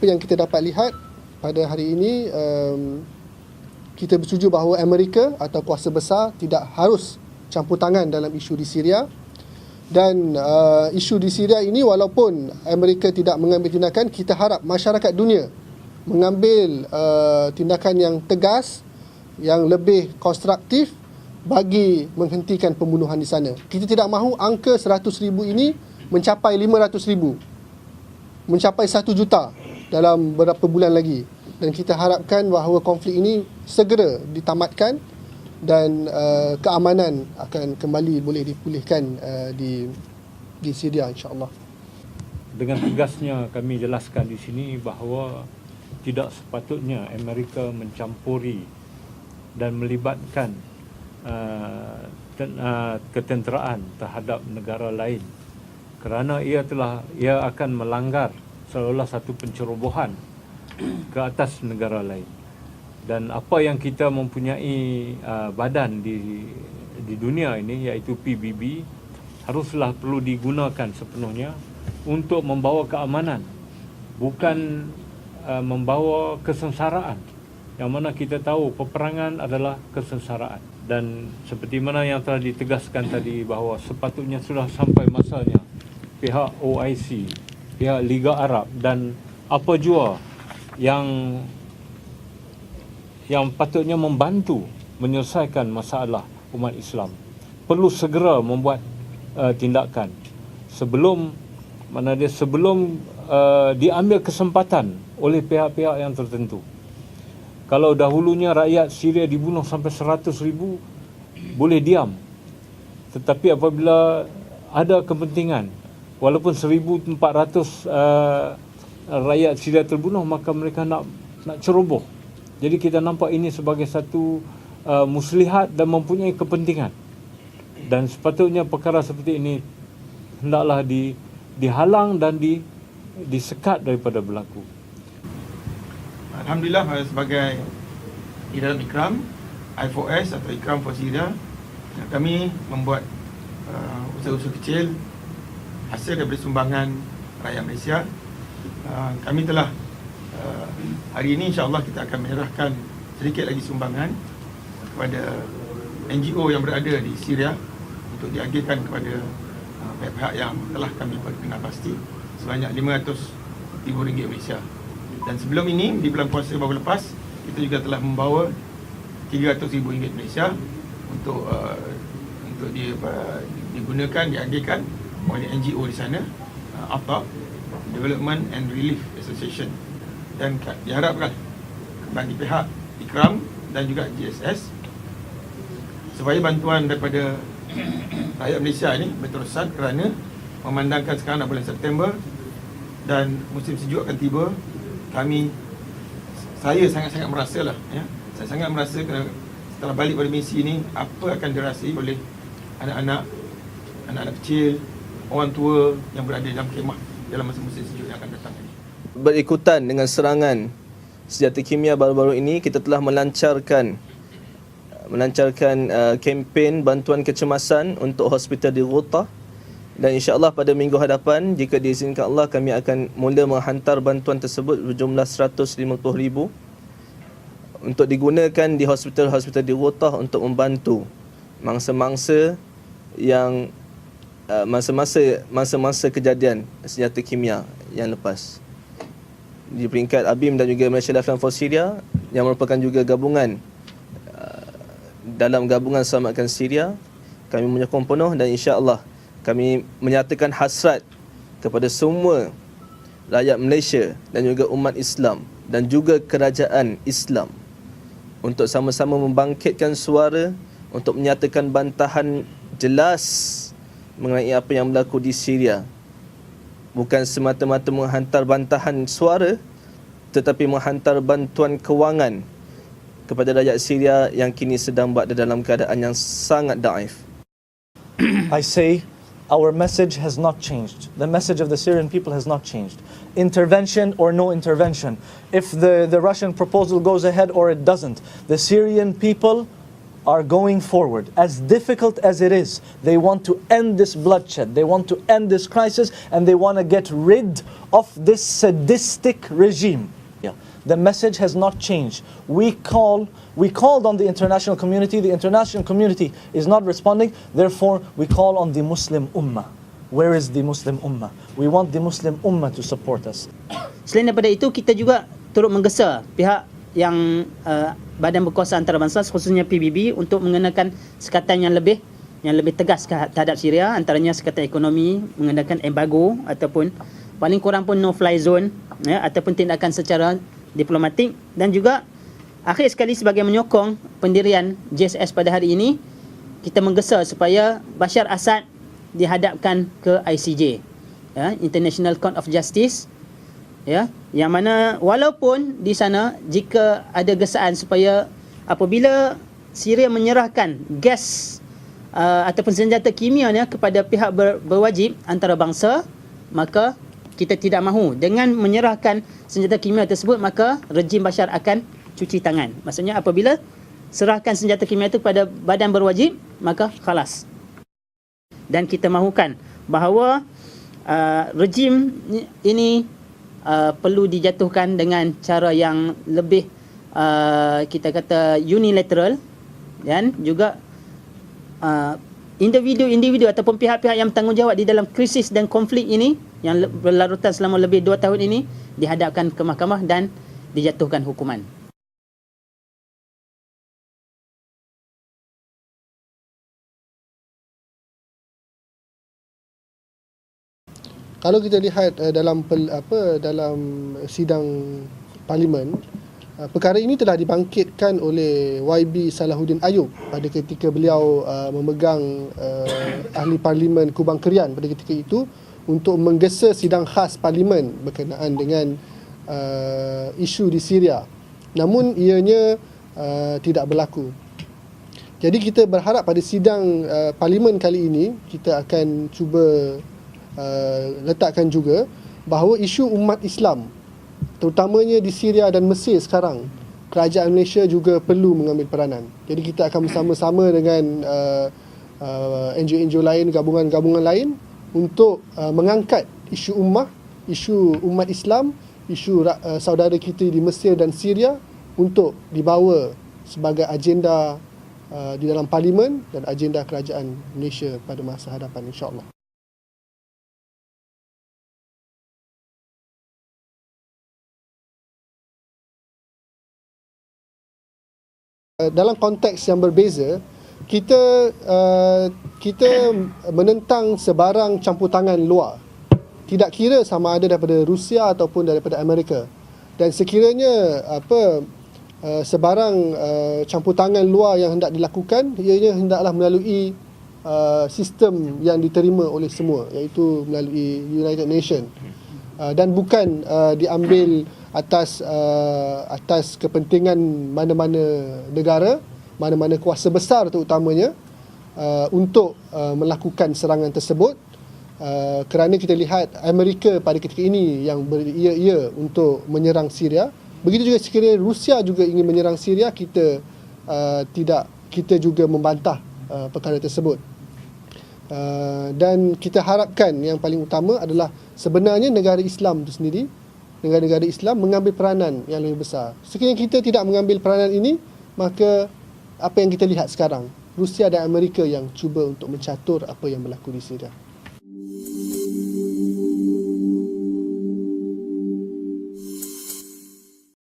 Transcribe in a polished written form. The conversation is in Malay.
yang kita dapat lihat pada hari ini, kita bersetuju bahawa Amerika atau kuasa besar tidak harus campur tangan dalam isu di Syria. Dan isu di Syria ini, walaupun Amerika tidak mengambil tindakan, kita harap masyarakat dunia mengambil tindakan yang tegas, yang lebih konstruktif bagi menghentikan pembunuhan di sana. Kita tidak mahu angka 100,000 ini mencapai 500,000, mencapai 1 juta dalam beberapa bulan lagi. Dan kita harapkan bahawa konflik ini segera ditamatkan dan keamanan akan kembali boleh dipulihkan di Syria, insya-Allah. Dengan tegasnya kami jelaskan di sini bahawa tidak sepatutnya Amerika mencampuri dan melibatkan ketenteraan terhadap negara lain, kerana ia akan melanggar seolah satu pencerobohan ke atas negara lain. Dan apa yang kita mempunyai badan di dunia ini, iaitu PBB, haruslah perlu digunakan sepenuhnya untuk membawa keamanan, bukan membawa kesengsaraan, yang mana kita tahu peperangan adalah kesengsaraan. Dan seperti mana yang telah ditegaskan tadi bahawa sepatutnya sudah sampai masanya pihak OIC, pihak Liga Arab dan apa jua yang patutnya membantu menyelesaikan masalah umat Islam perlu segera membuat tindakan sebelum diambil kesempatan oleh pihak-pihak yang tertentu. Kalau dahulunya rakyat Syria dibunuh sampai 100,000, boleh diam. Tetapi apabila ada kepentingan, walaupun 1,400 rakyat Syria terbunuh, maka mereka nak ceroboh. Jadi kita nampak ini sebagai satu muslihat dan mempunyai kepentingan. Dan sepatutnya perkara seperti ini hendaklah dihalang dan disekat daripada berlaku. Alhamdulillah, sebagai Idaran Ikram I4S atau Ikram for Syria, kami membuat usaha-usaha kecil hasil daripada sumbangan rakyat Malaysia. Kami telah hari ini insya-Allah kita akan menyerahkan sedikit lagi sumbangan kepada NGO yang berada di Syria untuk diagihkan kepada pihak-pihak yang telah kami kenal pasti sebanyak RM500,000 Malaysia. Dan sebelum ini, di bulan puasa baru lepas, kita juga telah membawa RM300,000 Malaysia untuk digunakan, diagihkan oleh NGO di sana, APA, Development and Relief Association. Dan diharapkan bagi pihak Ikram dan juga GSS supaya bantuan daripada rakyat Malaysia ini berterusan, kerana memandangkan sekarang bulan September dan musim sejuk akan tiba. Saya sangat-sangat merasalah, saya sangat merasa setelah balik pada misi ini, apa akan dirasai oleh anak-anak kecil, orang tua yang berada dalam kemah dalam masa musim sejuk yang akan datang ini. Berikutan dengan serangan senjata kimia baru-baru ini, kita telah melancarkan kempen bantuan kecemasan untuk hospital di Ghouta. Dan insya-Allah pada minggu hadapan, jika diizinkan Allah, kami akan mula menghantar bantuan tersebut berjumlah 150,000 untuk digunakan di hospital-hospital di Ghouta untuk membantu mangsa-mangsa yang masa-masa kejadian senjata kimia yang lepas. Di peringkat ABIM dan juga Malaysia Lifeline for Syria yang merupakan juga gabungan dalam gabungan selamatkan Syria, kami menyokong penuh dan insya-Allah kami menyatakan hasrat kepada semua rakyat Malaysia dan juga umat Islam dan juga kerajaan Islam untuk sama-sama membangkitkan suara untuk menyatakan bantahan jelas mengenai apa yang berlaku di Syria. Bukan semata-mata menghantar bantahan suara, tetapi menghantar bantuan kewangan kepada rakyat Syria yang kini sedang berada dalam keadaan yang sangat daif. I say our message has not changed. The message of the Syrian people has not changed. Intervention or no intervention. If the Russian proposal goes ahead or it doesn't, the Syrian people are going forward, as difficult as it is, they want to end this bloodshed, they want to end this crisis, and they want to get rid of this sadistic regime. Yeah. The message has not changed. We called on the international community is not responding, therefore we call on the Muslim Ummah. Where is the Muslim Ummah? We want the Muslim Ummah to support us. Selain daripada itu, kita juga turut menggesa pihak yang badan berkuasa antarabangsa khususnya PBB untuk mengenakan sekatan yang lebih tegas terhadap Syria, antaranya sekatan ekonomi, mengenakan embargo ataupun paling kurang pun no fly zone, ya, ataupun tindakan secara diplomatik. Dan juga akhir sekali, sebagai menyokong pendirian JSS pada hari ini, kita menggesa supaya Bashar Assad dihadapkan ke ICJ, ya, International Court of Justice, ya, yang mana walaupun di sana jika ada gesaan supaya apabila Syria menyerahkan gas ataupun senjata kimianya kepada pihak berwajib antarabangsa, maka kita tidak mahu dengan menyerahkan senjata kimia tersebut, maka rejim Bashar akan cuci tangan. Maksudnya apabila serahkan senjata kimia itu kepada badan berwajib, maka khalas. Dan kita mahukan bahawa rejim ini perlu dijatuhkan dengan cara yang lebih kita kata unilateral, dan juga individu-individu ataupun pihak-pihak yang bertanggungjawab di dalam krisis dan konflik ini yang berlarutan selama lebih 2 tahun ini dihadapkan ke mahkamah dan dijatuhkan hukuman. Kalau kita lihat dalam sidang parlimen, perkara ini telah dibangkitkan oleh YB Salahuddin Ayub pada ketika beliau memegang ahli parlimen Kubang Kerian pada ketika itu untuk menggesa sidang khas parlimen berkenaan dengan isu di Syria. Namun ianya tidak berlaku. Jadi kita berharap pada sidang parlimen kali ini kita akan cuba letakkan juga bahawa isu umat Islam terutamanya di Syria dan Mesir sekarang, kerajaan Malaysia juga perlu mengambil peranan. Jadi kita akan bersama-sama dengan NGO-NGO lain, gabungan-gabungan lain untuk mengangkat isu umat Islam, isu saudara kita di Mesir dan Syria untuk dibawa sebagai agenda di dalam parlimen dan agenda kerajaan Malaysia pada masa hadapan, insya-Allah. Dalam konteks yang berbeza, kita menentang sebarang campur tangan luar, tidak kira sama ada daripada Rusia ataupun daripada Amerika. Dan sekiranya sebarang campur tangan luar yang hendak dilakukan, ianya hendaklah melalui sistem yang diterima oleh semua, iaitu melalui United Nations, dan bukan diambil atas kepentingan mana-mana negara, mana-mana kuasa besar terutamanya untuk melakukan serangan tersebut, kerana kita lihat Amerika pada ketika ini yang beria-ia untuk menyerang Syria. Begitu juga sekiranya Rusia juga ingin menyerang Syria, kita juga membantah perkara tersebut. Dan kita harapkan yang paling utama adalah sebenarnya negara Islam itu sendiri, negara-negara Islam mengambil peranan yang lebih besar. Sekiranya kita tidak mengambil peranan ini, maka apa yang kita lihat sekarang, Rusia dan Amerika yang cuba untuk mencatur apa yang berlaku di Syria.